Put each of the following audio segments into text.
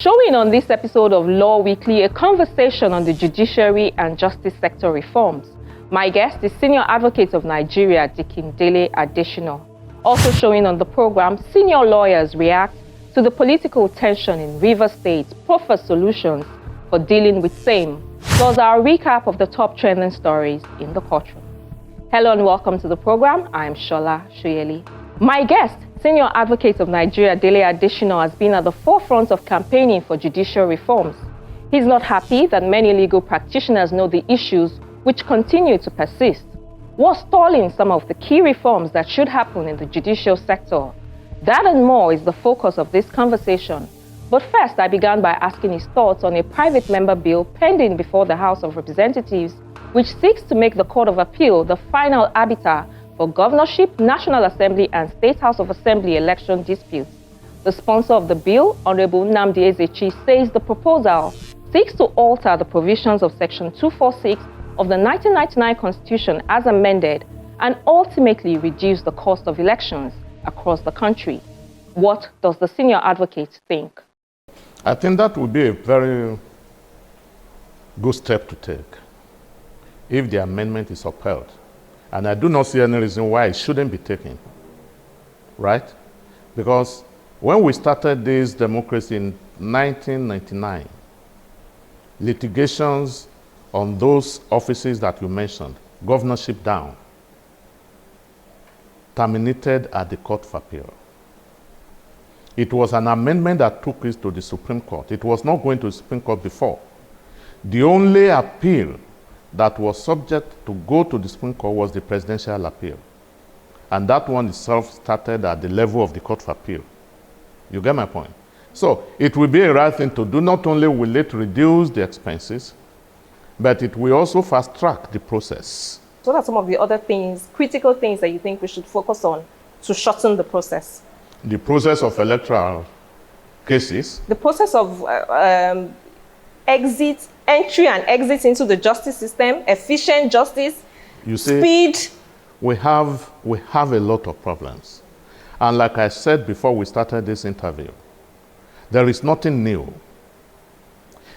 Showing on this episode of Law Weekly, a conversation on the judiciary and justice sector reforms. My guest is Senior Advocate of Nigeria, Dele Additional. Also showing on the program, senior lawyers react to the political tension in Rivers State, proffer solutions for dealing with same, plus our recap of the top trending stories in the courtroom. Hello and welcome to the program. I am Shola Shoyeli. My guest, Senior Advocate of Nigeria, Dele Additional, has been at the forefront of campaigning for judicial reforms. He's not happy that many legal practitioners know the issues which continue to persist. What's stalling some of the key reforms that should happen in the judicial sector? That and more is the focus of this conversation. But first, I began by asking his thoughts on a private member bill pending before the House of Representatives, which seeks to make the Court of Appeal the final arbiter for governorship, National Assembly, and State House of Assembly election disputes. The sponsor of the bill, Honorable Nnamdi Ezechi, says the proposal seeks to alter the provisions of Section 246 of the 1999 Constitution as amended and ultimately reduce the cost of elections across the country. What does the senior advocate think? I think that would be a very good step to take if the amendment is upheld. And I do not see any reason why it shouldn't be taken, right? Because when we started this democracy in 1999, litigations on those offices that you mentioned, governorship down, terminated at the Court of Appeal. It was an amendment that took us to the Supreme Court. It was not going to the Supreme Court before. The only appeal that was subject to go to the Supreme Court was the presidential appeal. And that one itself started at the level of the Court of Appeal. You get my point? So it will be a right thing to do. Not only will it reduce the expenses, but it will also fast track the process. What are some of the other things, critical things that you think we should focus on to shorten the process? The process of electoral cases. The process of entry and exit into the justice system, efficient justice, you see, speed. We have a lot of problems. And like I said before we started this interview, there is nothing new.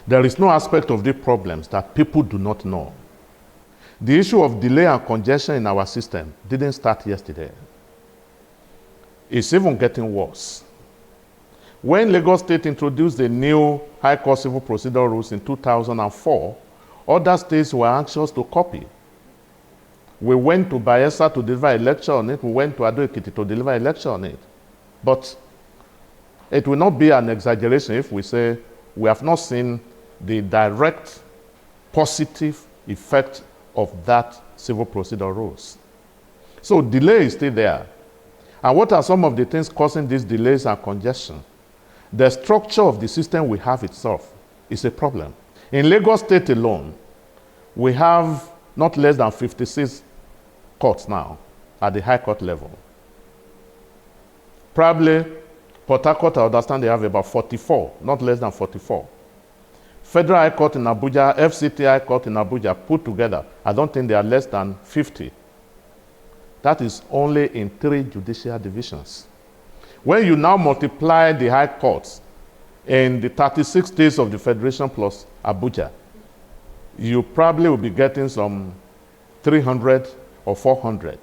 There is no aspect of the problems that people do not know. The issue of delay and congestion in our system didn't start yesterday. It's even getting worse. When Lagos State introduced the new High Court Civil Procedure Rules in 2004, other states were anxious to copy. We went to Bayelsa to deliver a lecture on it. We went to Ado-Ekiti to deliver a lecture on it. But it will not be an exaggeration if we say we have not seen the direct positive effect of that civil procedure rules. So delay is still there. And what are some of the things causing these delays and congestion? The structure of the system we have itself is a problem. In Lagos State alone, we have not less than 56 courts now at the High Court level. Probably Port Harcourt, I understand they have about 44, not less than 44. Federal High Court in Abuja, FCT High Court in Abuja put together, I don't think they are less than 50. That is only in 3 judicial divisions. When you now multiply the high courts in the 36 states of the Federation plus Abuja, you probably will be getting some 300 or 400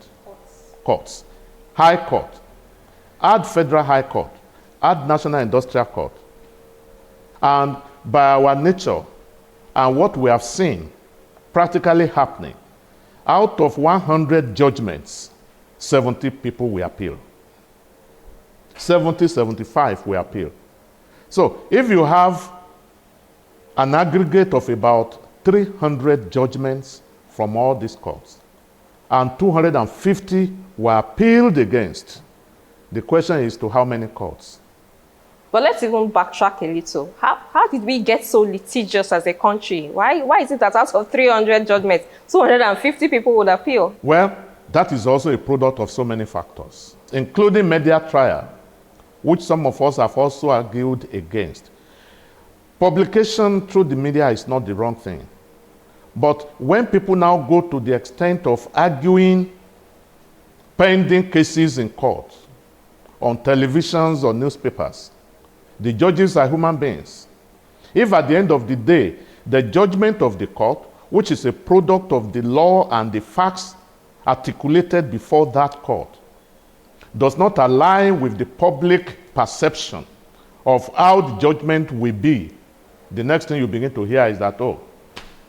courts. High Court. Add Federal High Court. Add National Industrial Court. And by our nature and what we have seen practically happening, out of 100 judgments, 70 people will appeal. 70, 75 will appeal. So if you have an aggregate of about 300 judgments from all these courts, and 250 were appealed against, the question is to how many courts? But let's even backtrack a little. How did we get so litigious as a country? Why is it that out of 300 judgments, 250 people would appeal? Well, that is also a product of so many factors, including media trial, which some of us have also argued against. Publication through the media is not the wrong thing. But when people now go to the extent of arguing pending cases in court, on televisions or newspapers, The judges are human beings. If at the end of the day, the judgment of the court, which is a product of the law and the facts articulated before that court, does not align with the public perception of how the judgment will be, the next thing you begin to hear is that, oh,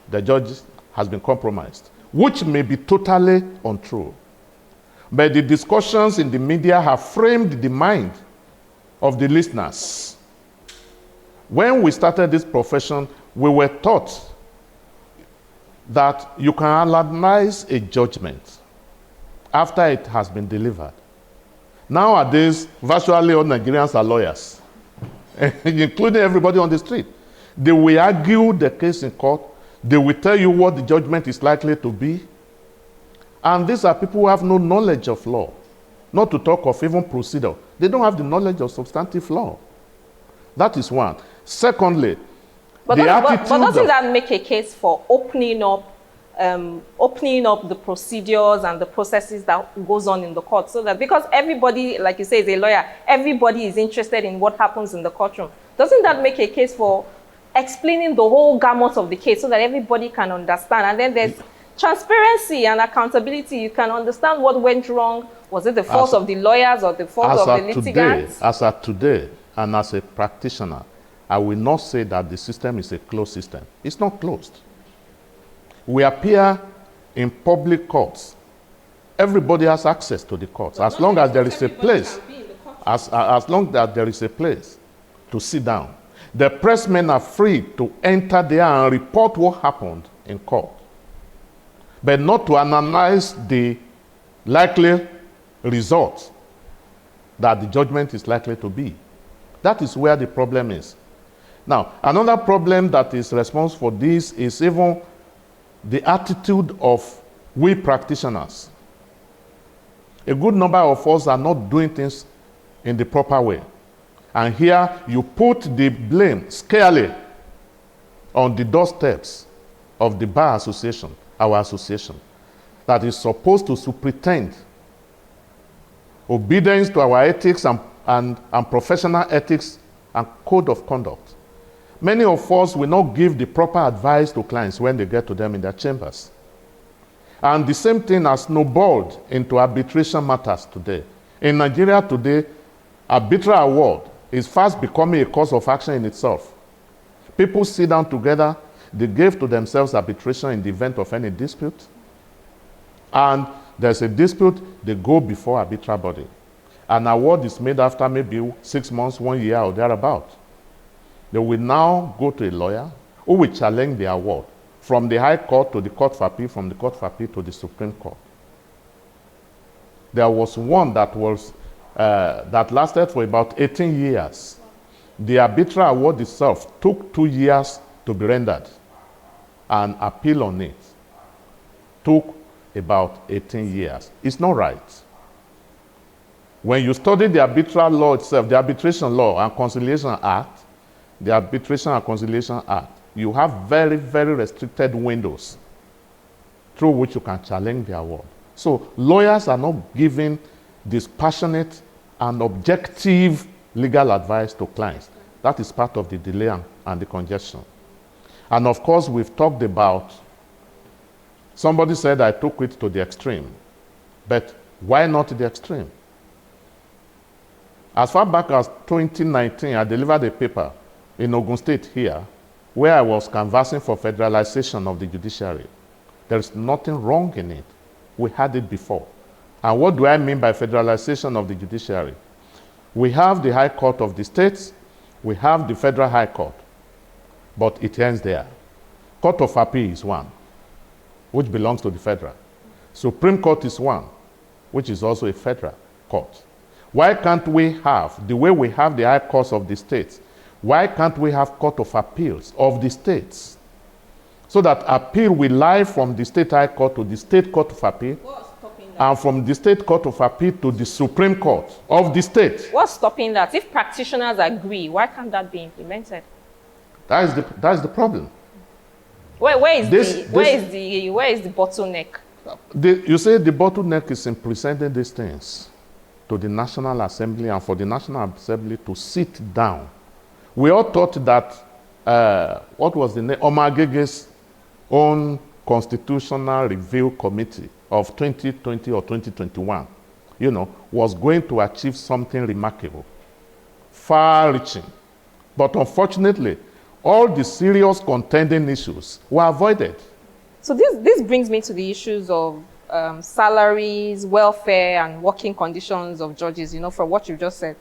the judge has been compromised, which may be totally untrue. But the discussions in the media have framed the mind of the listeners. When we started this profession, we were taught that you can analyze a judgment after it has been delivered. Nowadays, virtually all Nigerians are lawyers, including everybody on the street. They will argue the case in court. They will tell you what the judgment is likely to be. And these are people who have no knowledge of law, not to talk of even procedure. They don't have the knowledge of substantive law. That is one. Secondly, but doesn't that make a case for opening up the procedures and the processes that goes on in the court, so that, because everybody, like you say, is a lawyer, everybody is interested in what happens in the courtroom. Doesn't that make a case for explaining the whole gamut of the case so that everybody can understand? And then there's transparency and accountability. You can understand what went wrong. Was it the fault of the lawyers or the fault of the litigants? As of today, and as a practitioner, I will not say that the system is a closed system. It's not closed. We appear in public courts. Everybody has access to the courts, as long as there is a place, as long as there is a place to sit down. The pressmen are free to enter there and report what happened in court, but not to analyze the likely result that the judgment is likely to be. That is where the problem is. Now, another problem that is responsible for this is even the attitude of we practitioners. A good number of us are not doing things in the proper way. And here you put the blame scarcely on the doorsteps of the Bar Association, our association, that is supposed to superintend obedience to our ethics and professional ethics and code of conduct. Many of us will not give the proper advice to clients when they get to them in their chambers. And the same thing has snowballed into arbitration matters today. In Nigeria today, arbitral award is fast becoming a cause of action in itself. People sit down together, they give to themselves arbitration in the event of any dispute. And there's a dispute, they go before arbitral body. An award is made after maybe 6 months, 1 year, or thereabout. They will now go to a lawyer who will challenge the award from the High Court to the Court of Appeal, from the Court of Appeal to the Supreme Court. There was one that lasted for about 18 years. The arbitral award itself took 2 years to be rendered, and appeal on it took about 18 years. It's not right. When you study the arbitral law itself, the Arbitration Law and Conciliation Act, the Arbitration and Conciliation Act, you have very, very restricted windows through which you can challenge the award. So lawyers are not giving dispassionate and objective legal advice to clients. That is part of the delay and the congestion. And of course, we've talked about, somebody said I took it to the extreme, but why not the extreme? As far back as 2019, I delivered a paper in Ogun State here, where I was canvassing for federalization of the judiciary. There is nothing wrong in it. We had it before. And what do I mean by federalization of the judiciary? We have the High Court of the states, we have the Federal High Court, but it ends there. Court of Appeal is one, which belongs to the federal. Supreme Court is one, which is also a federal court. Why can't we have, the way we have the High Courts of the states, why can't we have Court of Appeals of the states? So that appeal will lie from the State High Court to the State Court of Appeal, and from the State Court of Appeal to the Supreme Court of the state. What's stopping that? If practitioners agree, why can't that be implemented? That is the problem. Where is the bottleneck? You say the bottleneck is in presenting these things to the National Assembly, and for the National Assembly to sit down. We all thought that what was the name? Omagege's own Constitutional Review Committee of 2020 or 2021, was going to achieve something remarkable, far-reaching. But unfortunately, all the serious contending issues were avoided. So this brings me to the issues of salaries, welfare, and working conditions of judges, from what you've just said.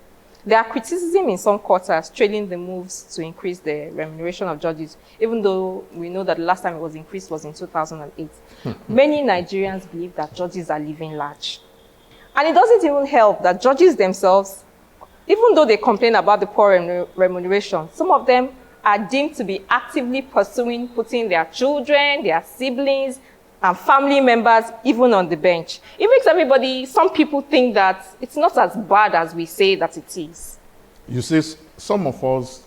There are criticism in some quarters trailing the moves to increase the remuneration of judges, even though we know that the last time it was increased was in 2008. Many Nigerians believe that judges are living large. And it doesn't even help that judges themselves, even though they complain about the poor remuneration, some of them are deemed to be actively putting their children, their siblings, and family members even on the bench. It makes some people think that it's not as bad as we say that it is. You see, some of us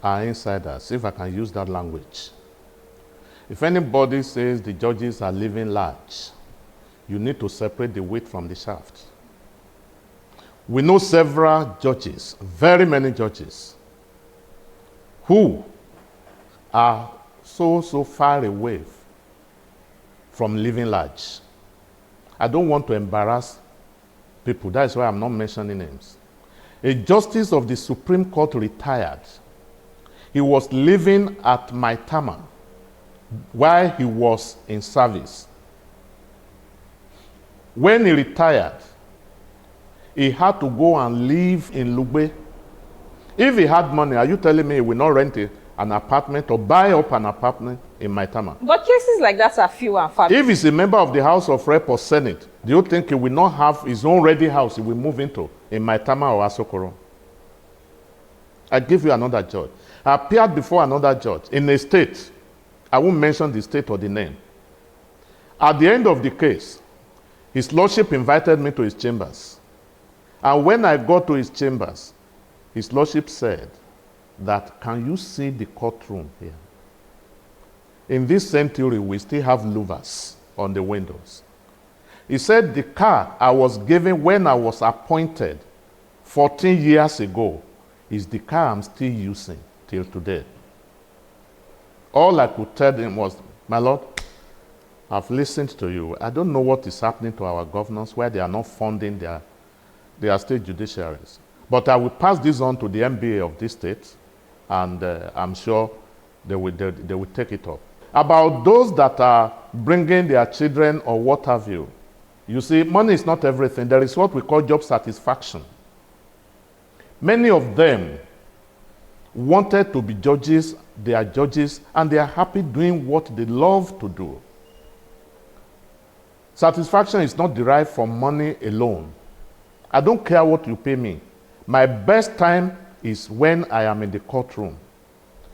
are insiders, if I can use that language. If anybody says the judges are living large, you need to separate the wheat from the shaft. We know several judges, very many judges, who are so far away from living large. I don't want to embarrass people. That is why I'm not mentioning names. A justice of the Supreme Court retired. He was living at Maitama while he was in service. When he retired, he had to go and live in Lugbe. If he had money, are you telling me he will not rent an apartment or buy up an apartment in Maitama? But cases like that are few and far. If he's a member of the House of Rep or Senate, do you think he will not have his own ready house he will move into in Maitama or Asokoro? I give you another judge. I appeared before another judge in a state. I won't mention the state or the name. At the end of the case, His Lordship invited me to his chambers. And when I got to his chambers, His Lordship said that, can you see the courtroom here? In this century, we still have louvers on the windows. He said the car I was given when I was appointed 14 years ago is the car I'm still using till today. All I could tell him was, my Lord, I've listened to you. I don't know what is happening to our governors where they are not funding their state judiciaries. But I will pass this on to the MBA of this state, and I'm sure they will take it up. About those that are bringing their children or what have you, you see, money is not everything. There is what we call job satisfaction. Many of them wanted to be judges, they are judges, and they are happy doing what they love to do. Satisfaction is not derived from money alone. I don't care what you pay me. My best time is when I am in the courtroom.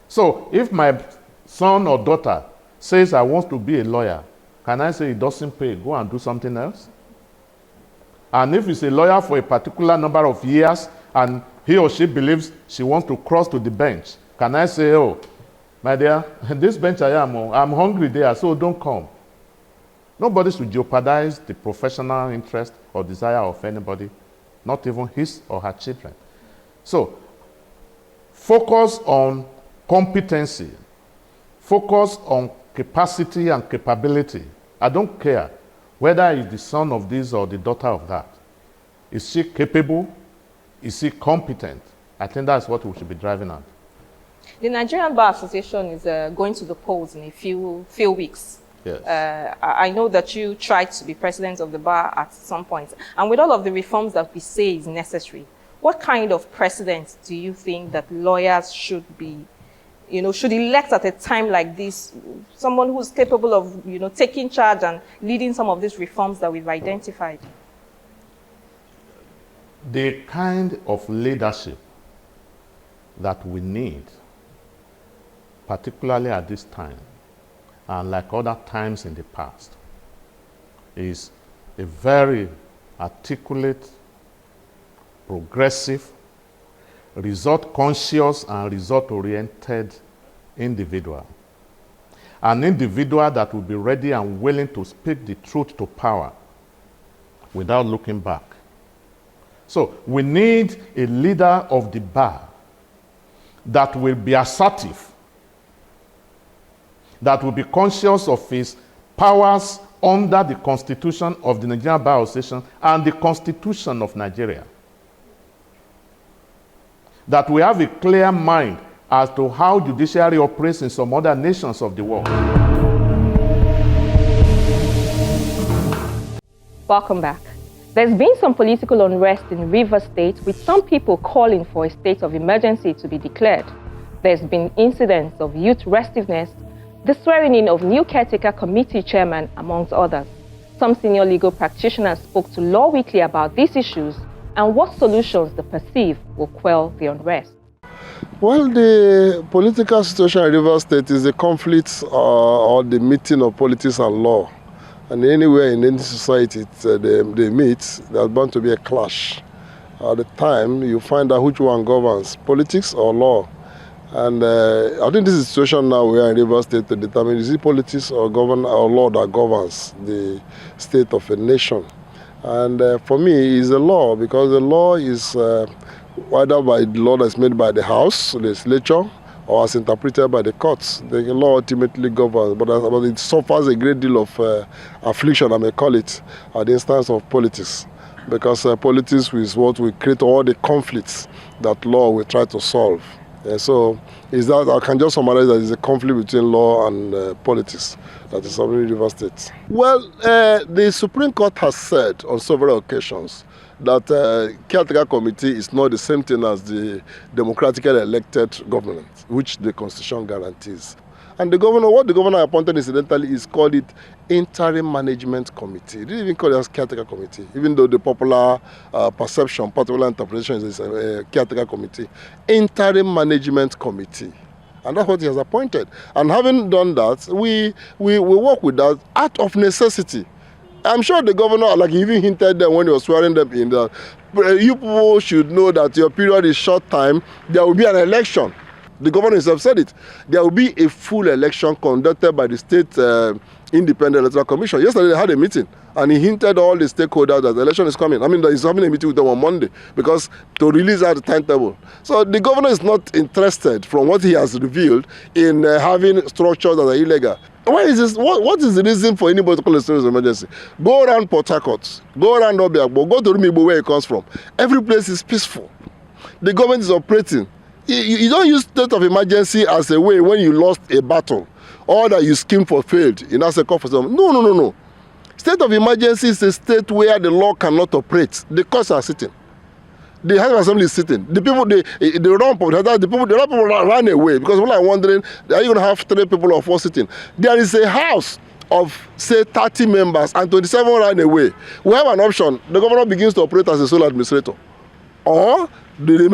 So if my son or daughter says I want to be a lawyer, can I say it doesn't pay, go and do something else? And if he's a lawyer for a particular number of years and he or she believes she wants to cross to the bench, can I say, oh, my dear, this bench I'm hungry there, so don't come. Nobody should jeopardize the professional interest or desire of anybody, not even his or her children. So, focus on competency. Focus on capacity and capability. I don't care whether he's the son of this or the daughter of that. Is she capable? Is she competent? I think that's what we should be driving at. The Nigerian Bar Association is going to the polls in a few weeks. Yes. I know that you tried to be president of the bar at some point. And with all of the reforms that we say is necessary, what kind of president do you think that lawyers should be, should elect at a time like this? Someone who's capable of, taking charge and leading some of these reforms that we've identified? The kind of leadership that we need, particularly at this time, and like other times in the past, is a very articulate, progressive, result-conscious and result-oriented individual. An individual that will be ready and willing to speak the truth to power without looking back. So we need a leader of the bar that will be assertive that will be conscious of his powers under the Constitution of the Nigerian Bar Association and the Constitution of Nigeria. That we have a clear mind as to how judiciary operates in some other nations of the world. Welcome back. There's been some political unrest in Rivers State, with some people calling for a state of emergency to be declared. There's been incidents of youth restiveness, the swearing in of new caretaker committee chairman, amongst others. Some senior legal practitioners spoke to Law Weekly about these issues and what solutions they perceive will quell the unrest. Well, the political situation in Rivers State is a conflict or the meeting of politics and law. And anywhere in any society they meet, there's bound to be a clash. At the time, you find out which one governs, politics or law. And I think this is the situation now we are in Rivers State to determine, is it politics or law that governs the state of a nation? And for me, it's the law, because the law is either by the law that's made by the House, the legislature, or as interpreted by the courts. The law ultimately governs, but it suffers a great deal of affliction, I may call it, at the instance of politics. Because politics is what will create all the conflicts that law will try to solve. So is that I can just summarize that it's a conflict between law and politics that is happening in Rivers State. Well, the Supreme Court has said on several occasions that caretaker committee is not the same thing as the democratically elected government, which the Constitution guarantees. And the governor, what the governor appointed incidentally is called it interim management committee. He didn't even call it as caretaker committee, even though the popular perception, popular interpretation is a caretaker committee. Interim management committee. And that's what he has appointed. And having done that, we work with that out of necessity. I'm sure the governor, like he even hinted them when he was swearing them in, that you people should know that your period is short time, there will be an election. The governor himself said it. There will be a full election conducted by the State Independent Electoral Commission. Yesterday they had a meeting and he hinted all the stakeholders that the election is coming. I mean, he's having a meeting with them on Monday because to release out the timetable. So the governor is not interested, from what he has revealed, in having structures that are illegal. Why is this? What is the reason for anybody to call a state of emergency? Go around Port Harcourt, go around Obiagbo, go to Rumigbo where he comes from. Every place is peaceful. The government is operating. You don't use state of emergency as a way when you lost a battle or that you schemed for failed in as a call for some. No. State of emergency is a state where the law cannot operate. The courts are sitting. The House of Assembly is sitting. The people, the people ran away because people are wondering, are you going to have 3 people or 4 sitting? There is a house of, say, 30 members and 27 ran away. We have an option. The governor begins to operate as a sole administrator. Or the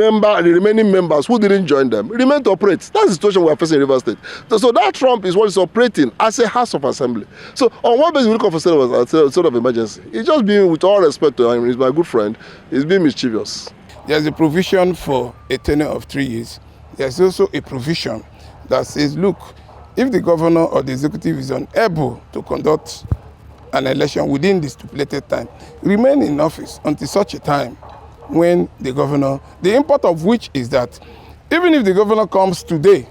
remaining members who didn't join them remain to operate. That's the situation we are facing in Rivers State. So that Trump is what is operating as a House of Assembly. So on what basis we look for state of emergency? It's just being, with all respect to him, he's my good friend, he's being mischievous. There's a provision for a tenure of 3 years. There's also a provision that says, look, if the governor or the executive is unable to conduct an election within the stipulated time, remain in office until such a time when the governor, the import of which is that even if the governor comes today,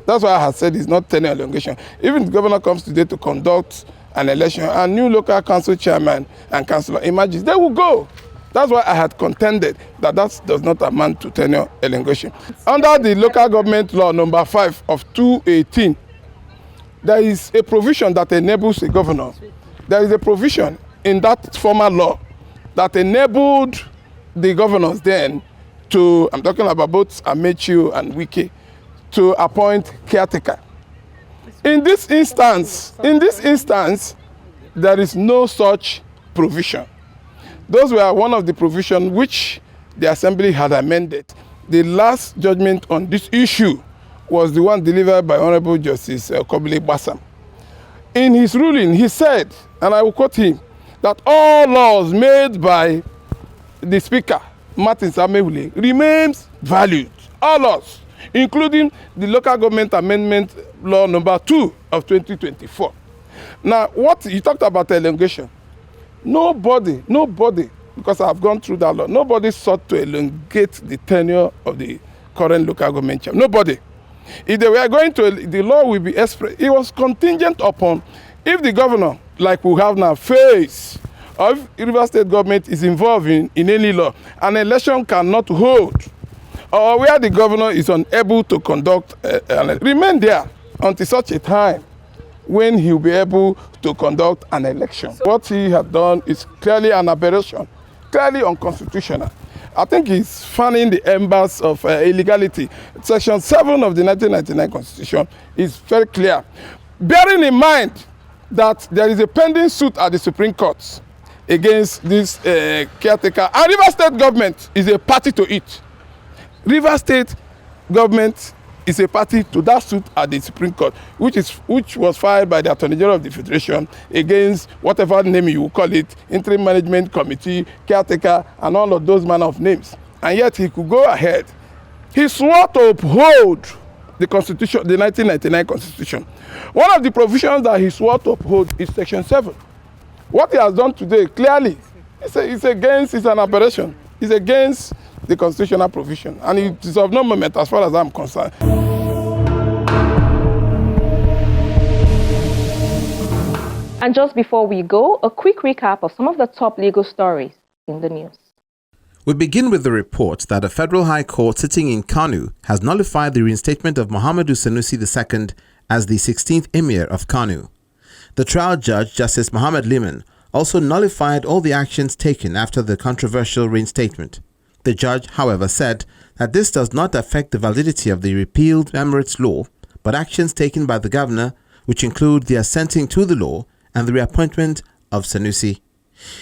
that's why I have said it's not tenure elongation, even if the governor comes today to conduct an election and new local council chairman and councillor emerges, they will go. That's why I had contended that that does not amount to tenure elongation. Under the local government law number 5 of 2018, there is a provision that enables a governor. There is a provision in that former law that enabled the governors then to, I'm talking about both Amechi and Wike, to appoint caretaker. In this instance, there is no such provision. Those were one of the provisions which the Assembly had amended. The last judgment on this issue was the one delivered by Honorable Justice Kobile Bassam. In his ruling, he said, and I will quote him, that all laws made by the Speaker, Martin Samewule, remains valued. All laws, including the Local Government Amendment Law number 2 of 2024. Now, what you talked about elongation. Nobody, because I have gone through that law, nobody sought to elongate the tenure of the current local government chairman. Nobody. If they were going to, the law will be express. It was contingent upon if the governor, like we have now, fails, or if River State government is involved in any law, an election cannot hold, or where the governor is unable to conduct, remain there until such a time when he will be able to conduct an election. What he had done is clearly an aberration, clearly unconstitutional. I think he's fanning the embers of illegality. Section 7 of the 1999 Constitution is very clear. Bearing in mind that there is a pending suit at the Supreme Court against this caretaker, and River State government is a party to it. River State government is a party to that suit at the Supreme Court, which was filed by the Attorney General of the Federation against whatever name you will call it, Interim Management Committee, caretaker, and all of those manner of names. And yet he could go ahead. He swore to uphold the Constitution, the 1999 Constitution. One of the provisions that he swore to uphold is Section 7. What he has done today, clearly, it's an aberration. It's against the constitutional provision, and it is of no moment as far as I'm concerned. And just before we go, a quick recap of some of the top legal stories in the news. We begin with the report that a federal high court sitting in Kano has nullified the reinstatement of Muhammadu Sanusi II as the 16th Emir of Kano. The trial judge, Justice Muhammad Liman, also nullified all the actions taken after the controversial reinstatement. The judge, however, said that this does not affect the validity of the repealed Emirates law, but actions taken by the governor, which include the assenting to the law and the reappointment of Sanusi.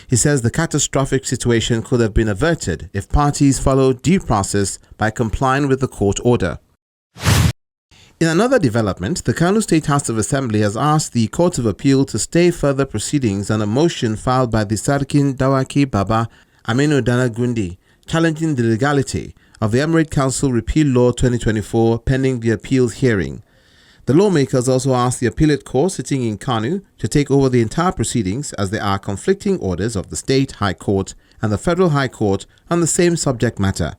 He says the catastrophic situation could have been averted if parties followed due process by complying with the court order. In another development, the Kano State House of Assembly has asked the Court of Appeal to stay further proceedings on a motion filed by the Sarkin Dawaki Baba Aminu Danagundi, challenging the legality of the Emirate Council Repeal Law 2024 pending the appeals hearing. The lawmakers also asked the appellate court sitting in Kano to take over the entire proceedings as there are conflicting orders of the State High Court and the Federal High Court on the same subject matter.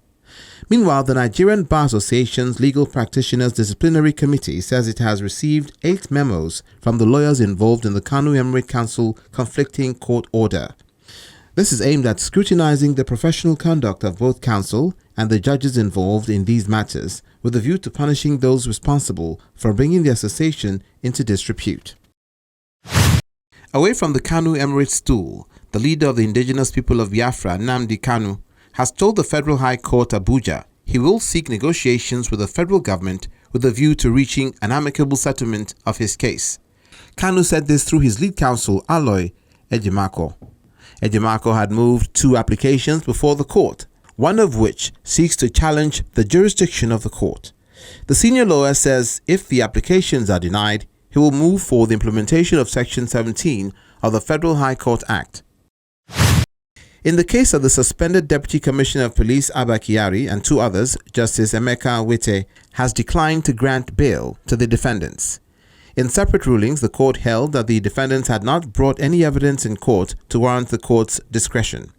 Meanwhile, the Nigerian Bar Association's Legal Practitioners Disciplinary Committee says it has received 8 memos from the lawyers involved in the Kano Emirate Council conflicting court order. This is aimed at scrutinizing the professional conduct of both counsel and the judges involved in these matters, with a view to punishing those responsible for bringing the association into disrepute. Away from the Kano Emirate stool, the leader of the indigenous people of Biafra, Nnamdi Kanu, has told the Federal High Court Abuja he will seek negotiations with the federal government with a view to reaching an amicable settlement of his case. Kanu said this through his lead counsel, Aloy Ejimako. Ejimako had moved 2 applications before the court, one of which seeks to challenge the jurisdiction of the court. The senior lawyer says if the applications are denied, he will move for the implementation of Section 17 of the Federal High Court Act. In the case of the suspended Deputy Commissioner of Police Abba Kyari and 2 others, Justice Emeka Wite has declined to grant bail to the defendants. In separate rulings, the court held that the defendants had not brought any evidence in court to warrant the court's discretion.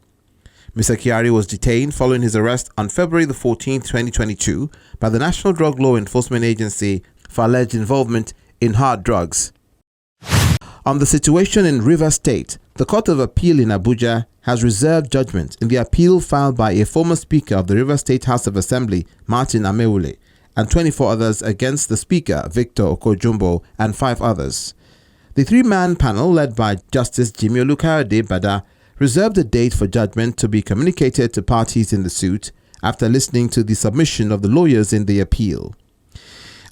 Mr. Kyari was detained following his arrest on February 14, 2022 by the National Drug Law Enforcement Agency for alleged involvement in hard drugs. On the situation in River State, the Court of Appeal in Abuja has reserved judgment in the appeal filed by a former Speaker of the River State House of Assembly, Martin Amewule, and 24 others against the Speaker, Victor Okojumbo, and 5 others. The 3-man panel led by Justice Jimmy Olukayode Bada reserved a date for judgment to be communicated to parties in the suit after listening to the submission of the lawyers in the appeal.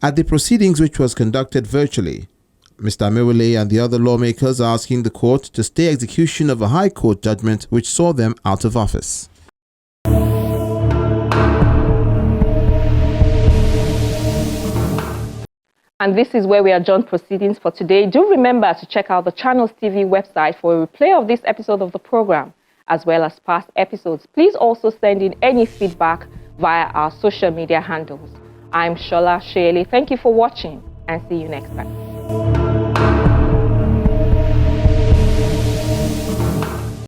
At the proceedings, which was conducted virtually, Mr. Amewule and the other lawmakers are asking the court to stay execution of a High Court judgment which saw them out of office. And this is where we adjourn proceedings for today. Do remember to check out the Channels TV website for a replay of this episode of the program, as well as past episodes. Please also send in any feedback via our social media handles. I'm Shola Shayeli. Thank you for watching and see you next time.